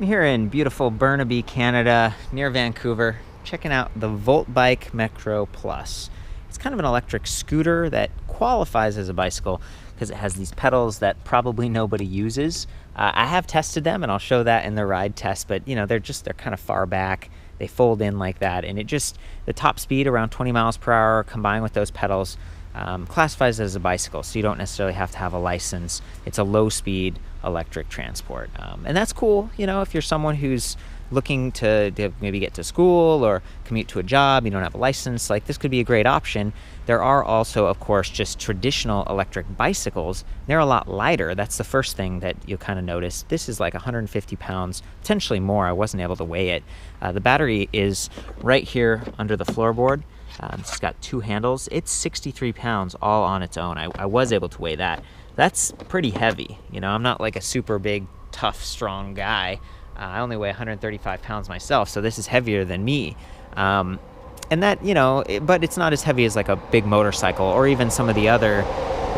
I'm here in beautiful Burnaby, Canada, near Vancouver, checking out the Voltbike Metro Plus. It's kind of an electric scooter that qualifies as a bicycle because it has these pedals that probably nobody uses. I have tested them, and I'll show that in the ride test, but you know, they're kind of far back. They fold in like that, and the top speed around 20 miles per hour combined with those pedals classifies as a bicycle, so you don't necessarily have to have a license. It's a low-speed electric transport, and that's cool, you know, if you're someone who's looking to maybe get to school or commute to a job, you don't have a license, like this could be a great option. There are also, of course, just traditional electric bicycles. They're a lot lighter. That's the first thing that you'll kind of notice. This is like 150 pounds, potentially more. I wasn't able to weigh it. The battery is right here under the floorboard. It's got two handles. It's 63 pounds all on its own. I was able to weigh that. That's pretty heavy. You know, I'm not like a super big, tough, strong guy. I only weigh 135 pounds myself, so this is heavier than me. And that, you know, but it's not as heavy as like a big motorcycle or even some of the other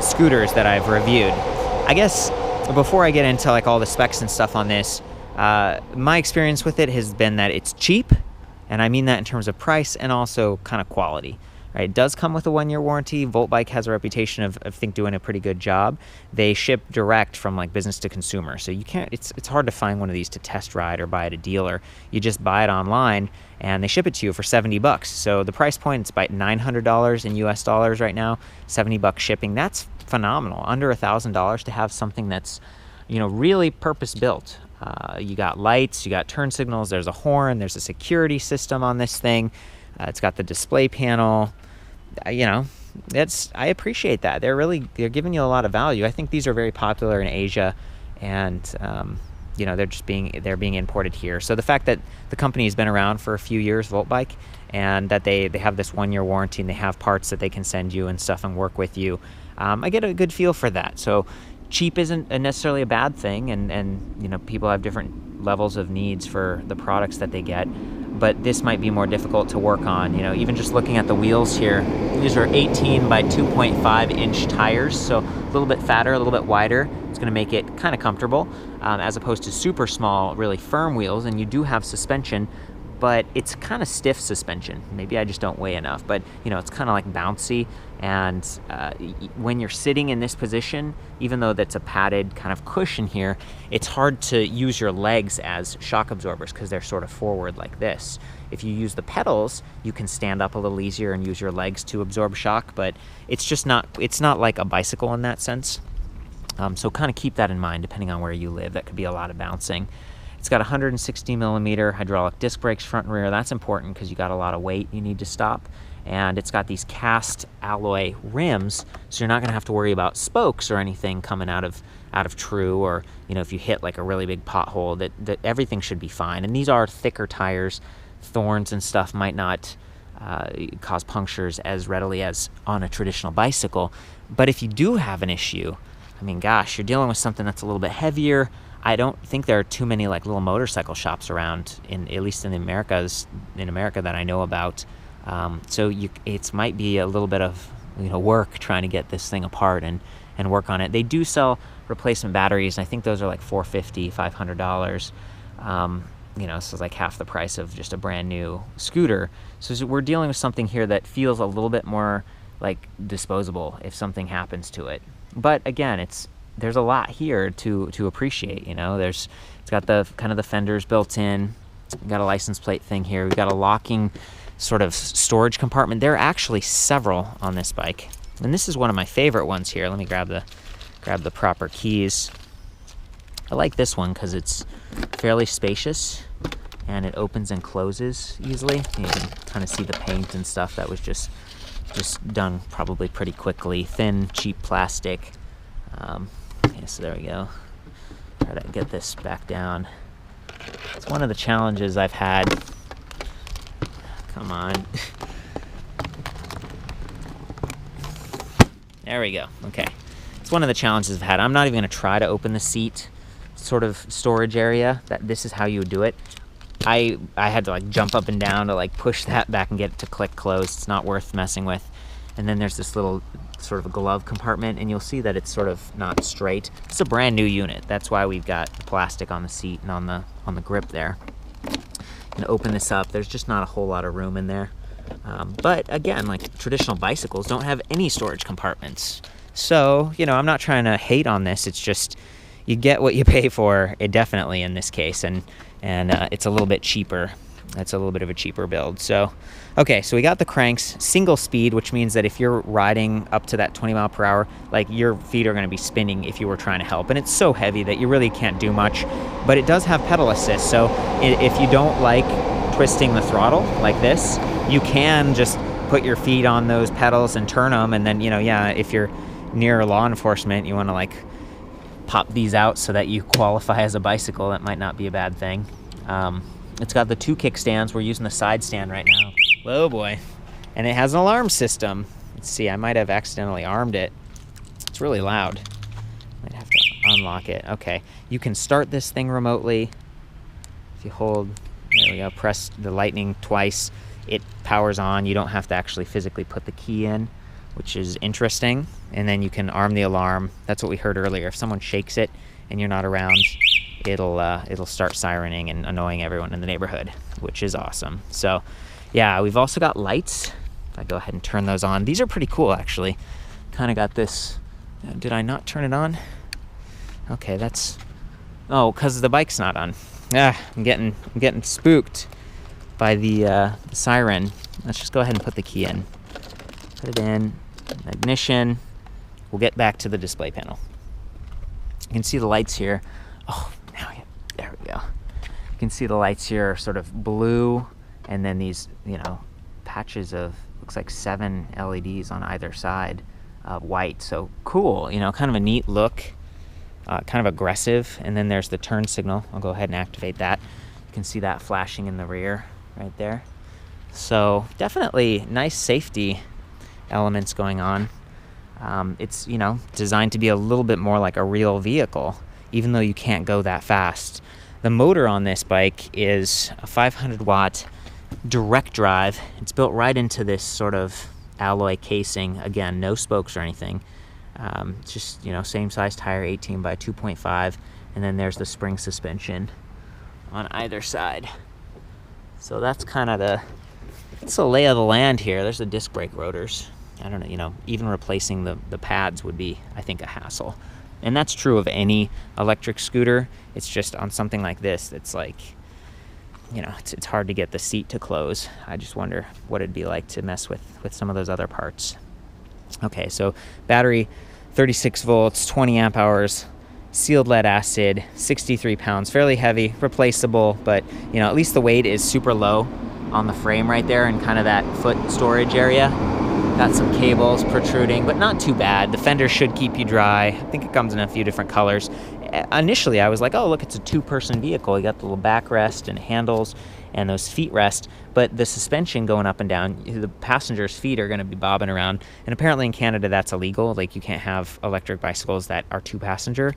scooters that I've reviewed. I guess before I get into like all the specs and stuff on this, my experience with it has been that it's cheap, and I mean that in terms of price and also kind of quality. Right, it does come with a 1-year warranty. Voltbike has a reputation of, I think, doing a pretty good job. They ship direct from like business to consumer, so you can't. It's hard to find one of these to test ride or buy at a dealer. You just buy it online, and they ship it to you for $70. So the price point is about $900 in US dollars right now. $70 shipping. That's phenomenal. Under $1,000 to have something that's, you know, really purpose built. You got lights, you got turn signals. There's a horn. There's a security system on this thing. It's got the display panel. You know, I appreciate that. They're giving you a lot of value. I think these are very popular in Asia, and you know, they're being imported here. So the fact that the company has been around for a few years, Voltbike, and that they have this 1-year warranty, and they have parts that they can send you and stuff and work with you, I get a good feel for that. So cheap isn't necessarily a bad thing, and you know, people have different levels of needs for the products that they get. But this might be more difficult to work on. You know, even just looking at the wheels here, these are 18 by 2.5 inch tires, so a little bit fatter, a little bit wider. It's going to make it kind of comfortable, as opposed to super small, really firm wheels. And you do have suspension, but it's kind of stiff suspension. Maybe I just don't weigh enough, but you know, it's kind of like bouncy. And when you're sitting in this position, even though that's a padded kind of cushion here, it's hard to use your legs as shock absorbers because they're sort of forward like this. If you use the pedals, you can stand up a little easier and use your legs to absorb shock, but it's not like a bicycle in that sense. So kind of keep that in mind depending on where you live. That could be a lot of bouncing. It's got 160 millimeter hydraulic disc brakes front and rear. That's important because you got a lot of weight you need to stop. And it's got these cast alloy rims, so you're not going to have to worry about spokes or anything coming out of true, or you know, if you hit like a really big pothole, that everything should be fine. And these are thicker tires. Thorns and stuff might not cause punctures as readily as on a traditional bicycle. But if you do have an issue, I mean, gosh, you're dealing with something that's a little bit heavier. I don't think there are too many like little motorcycle shops around, at least in America that I know about. So it might be a little bit of, you know, work trying to get this thing apart and work on it. They do sell replacement batteries, and I think those are like $450, $500. You know, so it's like half the price of just a brand new scooter. So we're dealing with something here that feels a little bit more like disposable if something happens to it. But again, there's a lot here to appreciate. You know, it's got the kind of the fenders built in. We've got a license plate thing here. We've got a locking sort of storage compartment. There are actually several on this bike, and this is one of my favorite ones here. Let me grab the proper keys. I like this one because it's fairly spacious and it opens and closes easily. You can kind of see the paint and stuff that was just done probably pretty quickly. Thin, cheap plastic. Yeah, so there we go. Try to get this back down. It's one of the challenges I've had. Come on. There we go. Okay. It's one of the challenges I've had. I'm not even going to try to open the seat sort of storage area. This is how you would do it. I had to like jump up and down to like push that back and get it to click close. It's not worth messing with. And then there's this little sort of a glove compartment, and you'll see that it's sort of not straight. It's a brand new unit. That's why we've got the plastic on the seat and on the grip there. And open this up, there's just not a whole lot of room in there. But again, like traditional bicycles don't have any storage compartments. So, you know, I'm not trying to hate on this. It's just you get what you pay for, definitely in this case, and it's a little bit cheaper. It's a little bit of a cheaper build. So, okay, so we got the cranks, single speed, which means that if you're riding up to that 20 mile per hour, like your feet are going to be spinning if you were trying to help. And it's so heavy that you really can't do much, but it does have pedal assist. So if you don't like twisting the throttle like this, you can just put your feet on those pedals and turn them. And then, you know, yeah, if you're near law enforcement, you want to like pop these out so that you qualify as a bicycle. That might not be a bad thing. It's got the 2 kickstands. We're using the side stand right now. Whoa, boy. And it has an alarm system. Let's see, I might have accidentally armed it. It's really loud. Might have to unlock it. Okay, you can start this thing remotely. If you hold, there we go, press the lightning twice, it powers on. You don't have to actually physically put the key in, which is interesting. And then you can arm the alarm. That's what we heard earlier. If someone shakes it and you're not around, it'll start sirening and annoying everyone in the neighborhood, which is awesome. So yeah, we've also got lights. If I go ahead and turn those on, these are pretty cool actually. Kind of got this, did I not turn it on? Okay, that's, oh, because the bike's not on. I'm getting spooked by the siren. Let's just go ahead and put the key in. Put it in, ignition. We'll get back to the display panel. You can see the lights here. Oh, there we go. You can see the lights here are sort of blue, and then these, you know, patches of, looks like 7 LEDs on either side of white. So cool, you know, kind of a neat look, kind of aggressive. And then there's the turn signal. I'll go ahead and activate that. You can see that flashing in the rear right there. So definitely nice safety elements going on. It's, you know, designed to be a little bit more like a real vehicle, even though you can't go that fast. The motor on this bike is a 500 watt direct drive. It's built right into this sort of alloy casing. Again, no spokes or anything. Just, you know, same size tire, 18 by 2.5. And then there's the spring suspension on either side. So that's kind of it's the lay of the land here. There's the disc brake rotors. I don't know, you know, even replacing the pads would be, I think, a hassle. And that's true of any electric scooter. It's just on something like this, it's like, you know, it's hard to get the seat to close. I just wonder what it'd be like to mess with some of those other parts. Okay, so battery, 36 volts, 20 amp hours, sealed lead acid, 63 pounds, fairly heavy, replaceable, but, you know, at least the weight is super low on the frame right there and kind of that foot storage area. Got some cables protruding, but not too bad. The fender should keep you dry. I think it comes in a few different colors. Initially, I was like, oh, look, it's a 2-person vehicle. You got the little backrest and handles and those feet rest, but the suspension going up and down, the passenger's feet are going to be bobbing around. And apparently in Canada, that's illegal. Like, you can't have electric bicycles that are 2-passenger.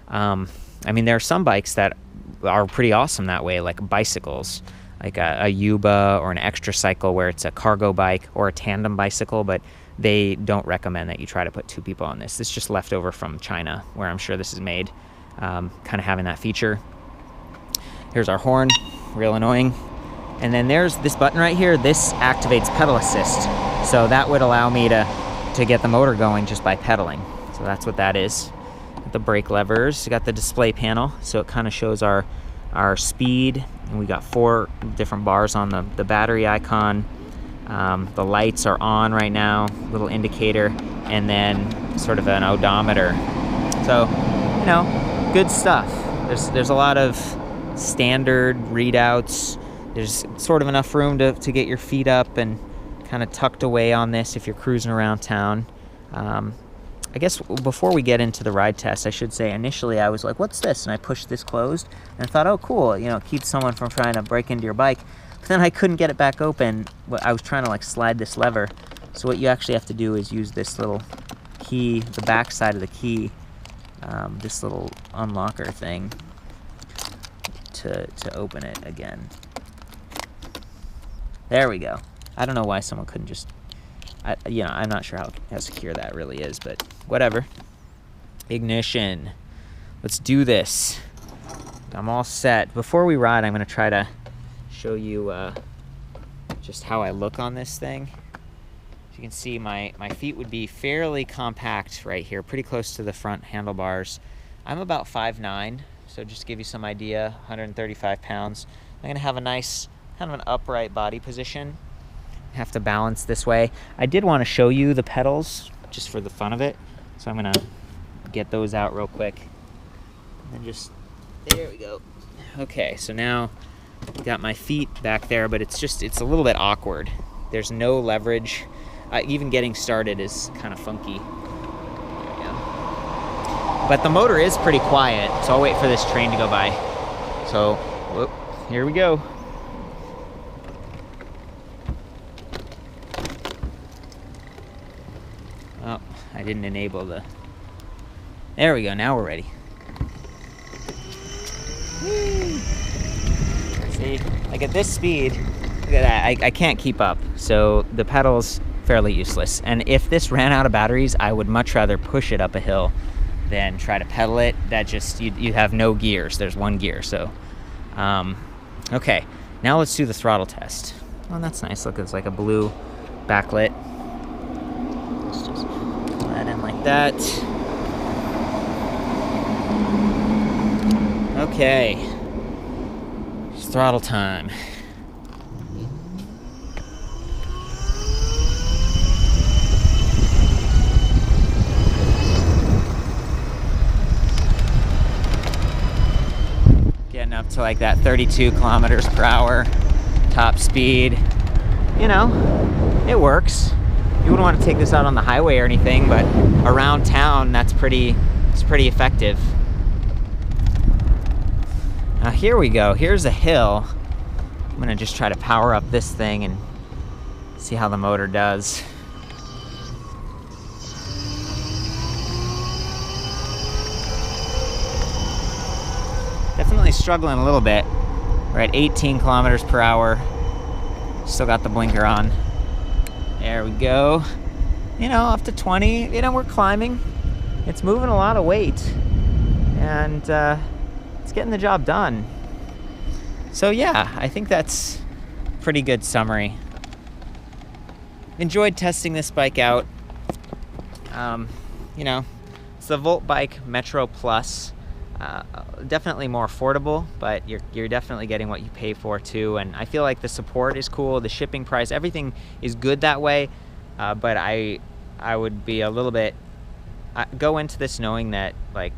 I mean, there are some bikes that are pretty awesome that way, like bicycles, like a Yuba or an extra cycle where it's a cargo bike or a tandem bicycle, but they don't recommend that you try to put 2 people on this. It's just left over from China, where I'm sure this is made, kind of having that feature. Here's our horn, real annoying. And then there's this button right here. This activates pedal assist. So that would allow me to get the motor going just by pedaling. So that's what that is. The brake levers, you got the display panel, so it kind of shows our speed, and we got 4 different bars on the battery icon. The lights are on right now, little indicator, and then sort of an odometer. So, you know, good stuff. There's a lot of standard readouts. There's sort of enough room to get your feet up and kind of tucked away on this if you're cruising around town. I guess before we get into the ride test, I should say initially I was like, what's this? And I pushed this closed and I thought, oh, cool, you know, it keeps someone from trying to break into your bike. But then I couldn't get it back open. I was trying to like slide this lever. So what you actually have to do is use this little key, the back side of the key, this little unlocker thing to open it again. There we go. I don't know why someone couldn't just I'm not sure how secure that really is, but whatever. Ignition. Let's do this. I'm all set. Before we ride, I'm going to try to show you just how I look on this thing. As you can see, my feet would be fairly compact right here, pretty close to the front handlebars. I'm about 5'9", so just to give you some idea, 135 pounds. I'm going to have a nice kind of an upright body position. Have to balance this way. I did want to show you the pedals just for the fun of it, so I'm gonna get those out real quick and just there we go. Okay, so now got my feet back there, but it's a little bit awkward. There's no leverage. Even getting started is kind of funky. Yeah. But the motor is pretty quiet, so I'll wait for this train to go by. So whoop, here we go. Oh, I didn't enable the... There we go, now we're ready. Whee! See, like at this speed, look at that, I can't keep up. So the pedal's fairly useless. And if this ran out of batteries, I would much rather push it up a hill than try to pedal it. That just, you have no gears, there's one gear, so. Okay, now let's do the throttle test. Oh, that's nice, look, it's like a blue backlit. Let's just pull that in like that. Okay, it's throttle time. Getting up to like that 32 kilometers per hour top speed. You know, it works. You wouldn't want to take this out on the highway or anything, but around town, it's pretty effective. Now here we go, here's a hill. I'm gonna just try to power up this thing and see how the motor does. Definitely struggling a little bit. We're at 18 kilometers per hour. Still got the blinker on. There we go. You know, up to 20, you know, we're climbing. It's moving a lot of weight. And it's getting the job done. So yeah, I think that's a pretty good summary. Enjoyed testing this bike out. You know, it's the Voltbike Metro Plus. Definitely more affordable, but you're definitely getting what you pay for too. And I feel like the support is cool, the shipping price, everything is good that way. But I would be a little bit, go into this knowing that like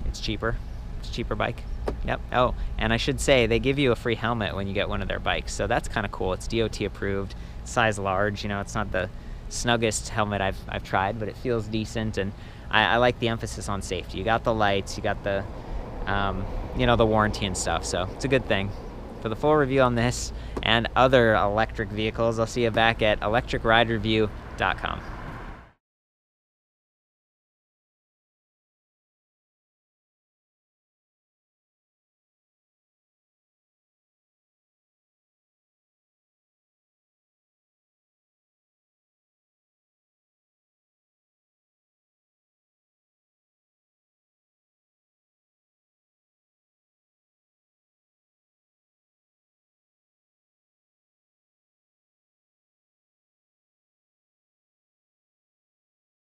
it's cheaper. It's a cheaper bike. Yep. Oh, and I should say they give you a free helmet when you get one of their bikes, so that's kind of cool. It's DOT approved, size large. You know, it's not the snuggest helmet I've tried, but it feels decent, and I like the emphasis on safety. You got the lights, you got the you know, the warranty and stuff, so it's a good thing. For the full review on this and other electric vehicles, I'll see you back at ElectricRideReview.com.